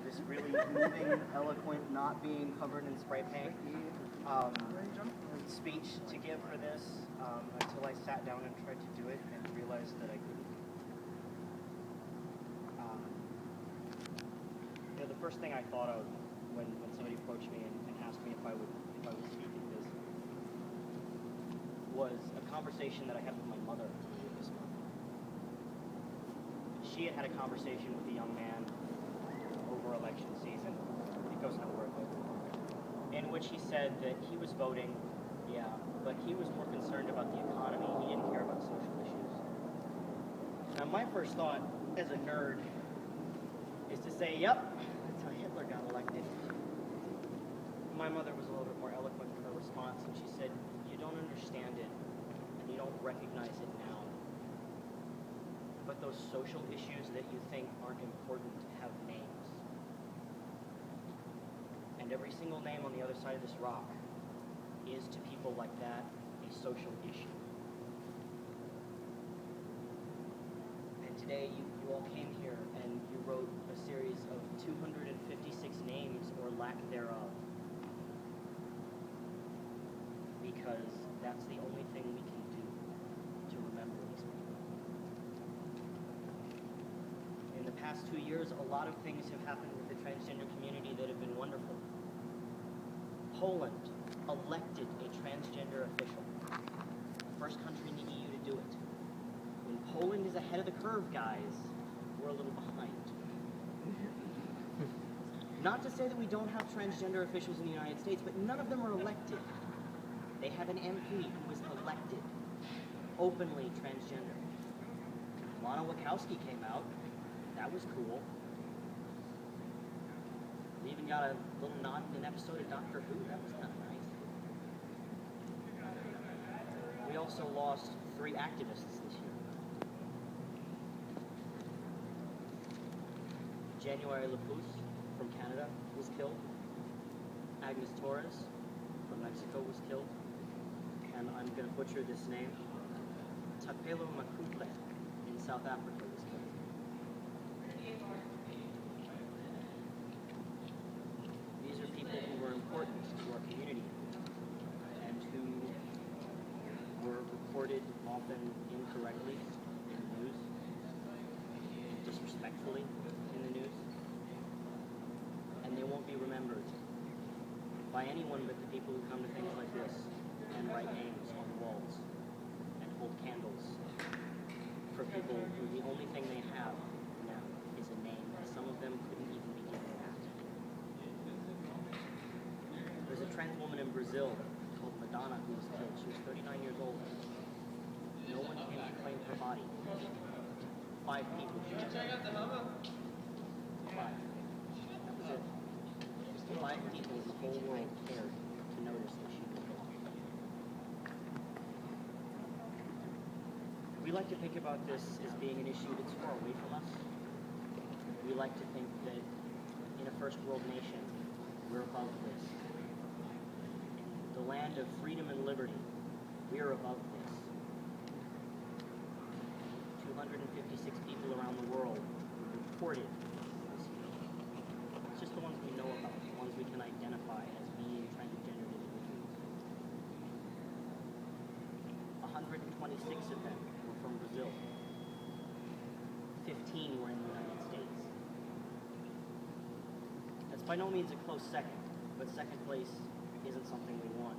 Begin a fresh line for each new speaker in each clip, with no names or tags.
this really moving, eloquent, not being covered in spray paint speech to give for this until I sat down and tried to do it and realized that I couldn't. The first thing I thought of when somebody approached me and asked me if I would speak at this was a conversation that I had with my mother earlier this month. She had a conversation with a young man over election season. It goes nowhere, in which he said that he was voting, yeah, but he was more concerned about the economy. He didn't care about social issues. Now, my first thought as a nerd is to say, yep, that's how Hitler got elected. My mother was a little bit more eloquent in her response, and she said, you don't understand it, and you don't recognize it now. But those social issues that you think aren't important have names. And every single name on the other side of this rock is to people like that a social issue. And today you all came here and you wrote a series of 256 names or lack thereof. Because that's the only thing we can do to remember these people. In the past 2 years, a lot of things have happened with the transgender community that have been wonderful. Poland elected a transgender official. First country in the EU to do it. When Poland is ahead of the curve, guys, we're a little behind. Not to say that we don't have transgender officials in the United States, but none of them are elected. They have an MP who was elected, openly transgender. Lana Wachowski came out. That was cool. We even got a little nod in an episode of Doctor Who. That was kind of nice. We also lost 3 activists this year. January Lapousse from Canada was killed. Agnes Torres from Mexico was killed. And I'm going to butcher this name. Tapelo Makuple in South Africa was killed. These are people who were important to our community and who were reported often incorrectly in the news, disrespectfully in the news, and they won't be remembered by anyone but the people who come to things like this and write names on walls and hold candles for people who the only thing they have now is a name, and some of them couldn't even be given that. There's a trans woman in Brazil called Madonna who was killed. She was 39 years old. No one came to claim her body. 5 people she was 5. That was it. 5 people in the whole world cared to notice that she was killed. We like to think about this as being an issue that's far away from us. We like to think that in a first world nation, we're above this. In the land of freedom and liberty, we are above this. 256 people around the world reported this year. It's just the ones we know about, the ones we can identify as being transgender individuals. 126 of them were from Brazil. 15 were in the United States. That's by no means a close second, but second place isn't something we want.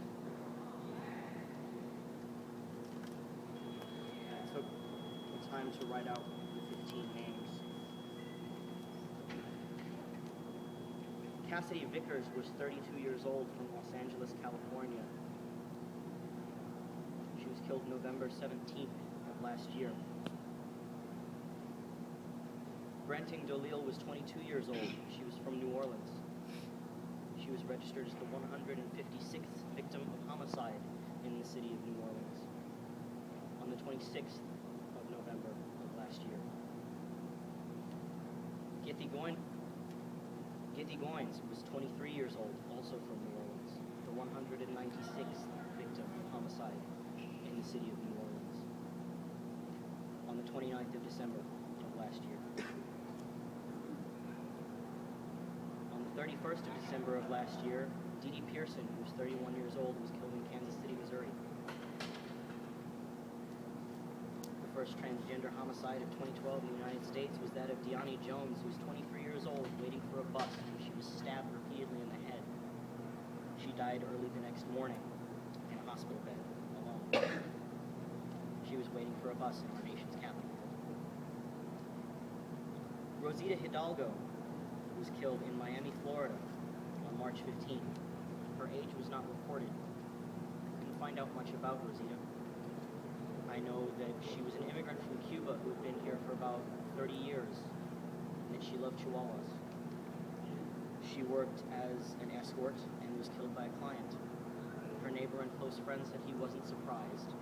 I took the time to write out the 15 names. Cassidy Vickers was 32 years old from Los Angeles, California. She was killed November 17th of last year. Granting Dolil was 22 years old. She was from New Orleans. She was registered as the 156th victim of homicide in the city of New Orleans on the 26th of November of last year. Getty Goins was 23 years old, also from New Orleans, the 196th victim of homicide in the city of New Orleans on the 29th of December of last year. 31st of December of last year, Dee Dee Pearson, who was 31 years old, was killed in Kansas City, Missouri. The first transgender homicide of 2012 in the United States was that of Deani Jones, who was 23 years old, waiting for a bus when she was stabbed repeatedly in the head. She died early the next morning in a hospital bed, alone. She was waiting for a bus in our nation's capital. Rosita Hidalgo was killed in Miami, Florida on March 15th. Her age was not reported. I couldn't find out much about Rosita. I know that she was an immigrant from Cuba who had been here for about 30 years, and that she loved chihuahuas. She worked as an escort and was killed by a client. Her neighbor and close friend said he wasn't surprised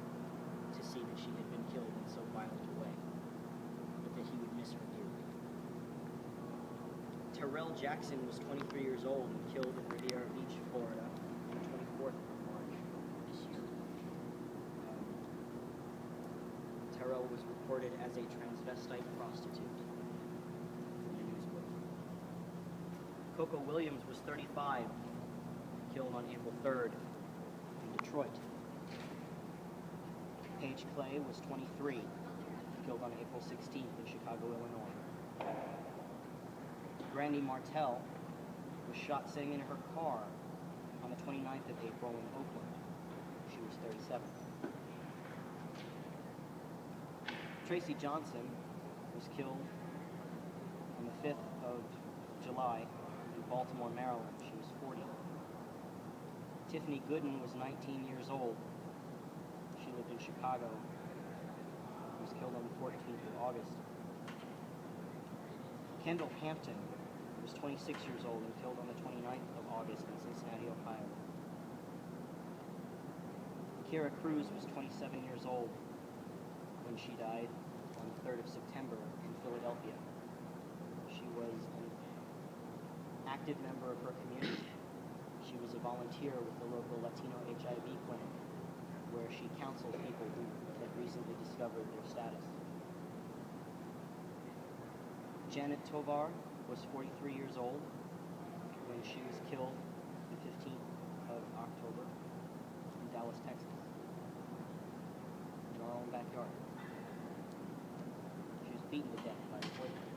to see that she had been killed in so violent a way, but that he would miss her dearly. Terrell Jackson was 23 years old and killed in Riviera Beach, Florida, on the 24th of March this year. Terrell was reported as a transvestite prostitute in the newsbook. Coco Williams was 35, killed on April 3rd in Detroit. Paige Clay was 23, killed on April 16th in Chicago, Illinois. Brandy Martell was shot sitting in her car on the 29th of April in Oakland. She was 37. Tracy Johnson was killed on the 5th of July in Baltimore, Maryland. She was 40. Tiffany Gooden was 19 years old. She lived in Chicago. She was killed on the 14th of August. Kendall Hampton was 26 years old and killed on the 29th of August in Cincinnati, Ohio. Kira Cruz was 27 years old when she died on the 3rd of September in Philadelphia. She was an active member of her community. She was a volunteer with the local Latino HIV clinic, where she counseled people who had recently discovered their status. Janet Tovar was 43 years old when she was killed the 15th of October in Dallas, Texas, in our own backyard. She was beaten to death by a boyfriend.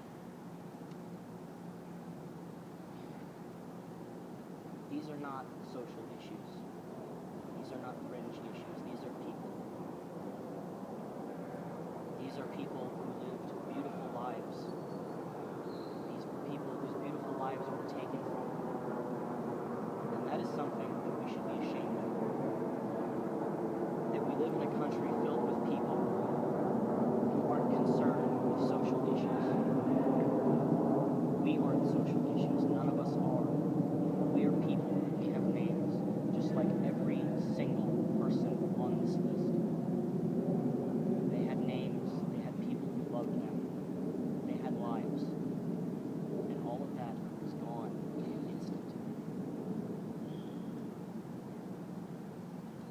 These are not social issues. These are not fringe issues. These are people. These are people who lived beautiful lives. These people whose beautiful lives were taken from them. And that is something that we should be ashamed of. That we live in a country filled with people who aren't concerned with social issues. We aren't social issues. None of us are. We are people. We have names, just like every single person on this list. They had names. They had people who loved them. They had lives. And all of that is gone in an instant.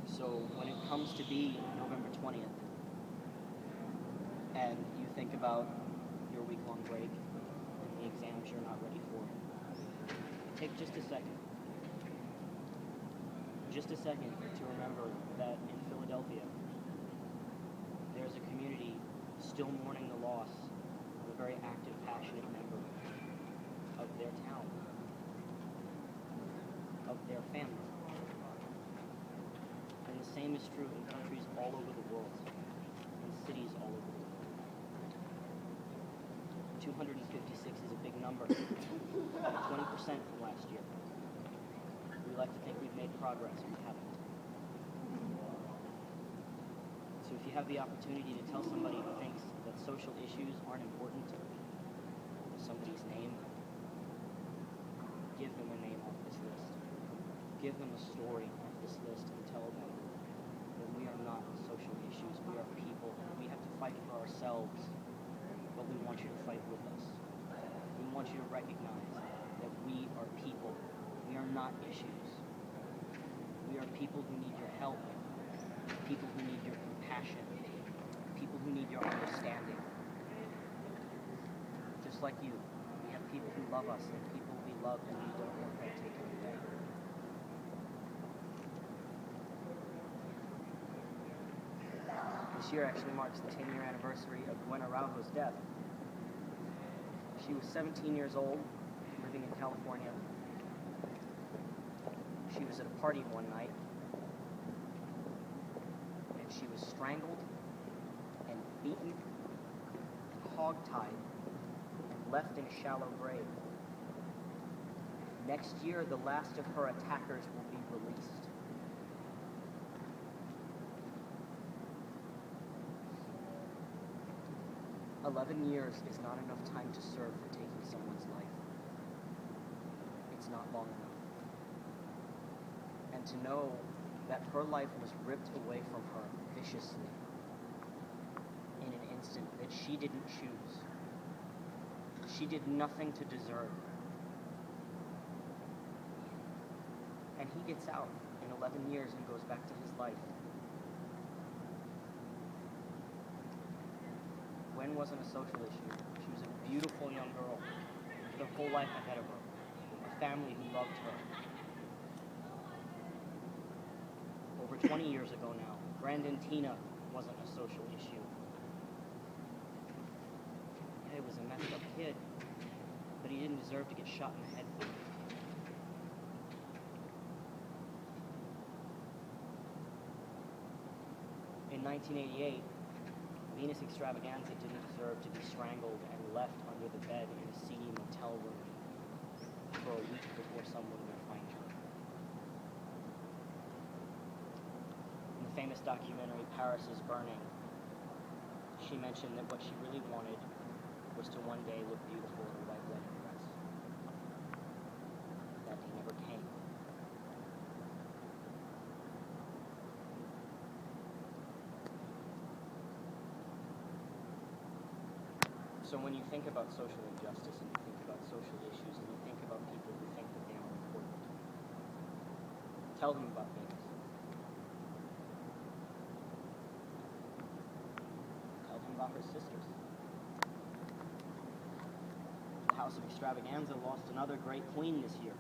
So when it comes to be November 20th, and you think about your week-long break and the exams you're not ready for, take just a second to remember that in Philadelphia, there's a community still mourning the loss of a very active, passionate member of their town, of their family. And the same is true in countries all over the world, in cities all over the world. 256 is a big number, 20% from last year. We like to think we've made progress, we haven't. So if you have the opportunity to tell somebody who thinks that social issues aren't important, somebody's name, give them a name off this list. Give them a story off this list and tell them that we are not social issues, we are people. We have to fight for ourselves, but we want you to fight with us. We want you to recognize that we are people. We are not issues. We are people who need your help, people who need your compassion, people who need your understanding. Just like you, we have people who love us and people we loved and you don't want that taken away. This year actually marks the 10-year anniversary of Glenn Averoigne's death. She was 17 years old, living in California. She was at a party one night, and she was strangled and beaten and hogtied and left in a shallow grave. Next year, the last of her attackers will be released. "11 years is not enough time to serve for taking someone's life. It's not long enough. And to know that her life was ripped away from her viciously in an instant that she didn't choose. She did nothing to deserve. And he gets out in 11 years and goes back to his life. Gwen wasn't a social issue. She was a beautiful young girl with her whole life ahead of her, a family who loved her. Over 20 years ago now, Brandon Tina wasn't a social issue. Yeah, he was a messed up kid, but he didn't deserve to get shot in the head for it. In 1988, Venus Extravaganza didn't deserve to be strangled and left under the bed in a seedy motel room for a week before someone would find her. In the famous documentary Paris is Burning, she mentioned that what she really wanted was to one day look beautiful in a white wedding dress. That day never came. So when you think about social injustice and you think about social issues and you think about people who think that they are important, tell them about Venus. Tell them about her sisters. The House of Extravaganza lost another great queen this year.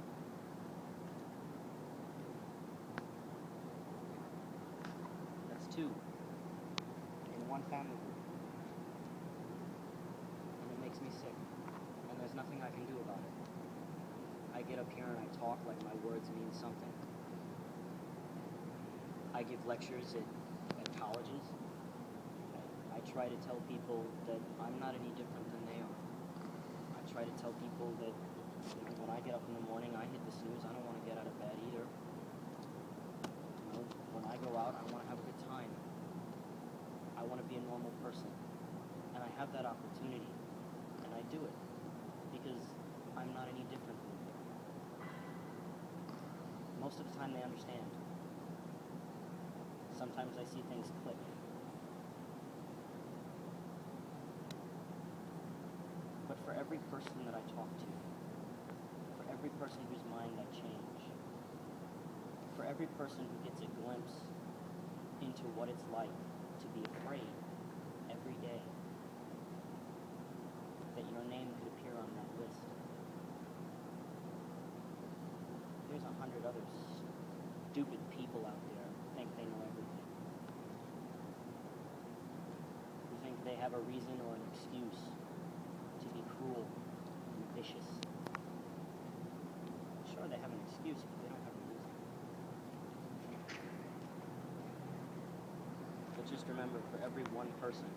That's two in one family group. Makes me sick, and there's nothing I can do about it. I get up here and I talk like my words mean something. I give lectures at colleges. I try to tell people that I'm not any different than they are. I try to tell people that when I get up in the morning, I hit the snooze. I don't want to get out of bed either. When I go out, I want to have a good time. I want to be a normal person, and I have that opportunity. And I do it because I'm not any different than them. Most of the time they understand. Sometimes I see things click. But for every person that I talk to, for every person whose mind I change, for every person who gets a glimpse into what it's like to be afraid every day, that your name could appear on that list. There's 100 other stupid people out there who think they know everything. Who think they have a reason or an excuse to be cruel and vicious. Sure, they have an excuse, but they don't have a reason. But just remember, for every one person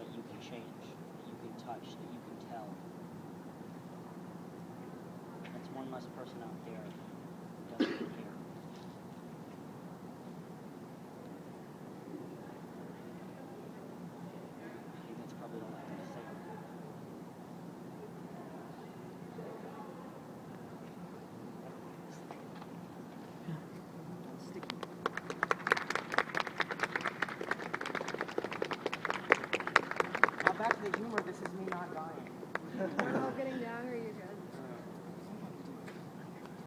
that you can change, touch, that you can tell. That's one less person out there who doesn't care.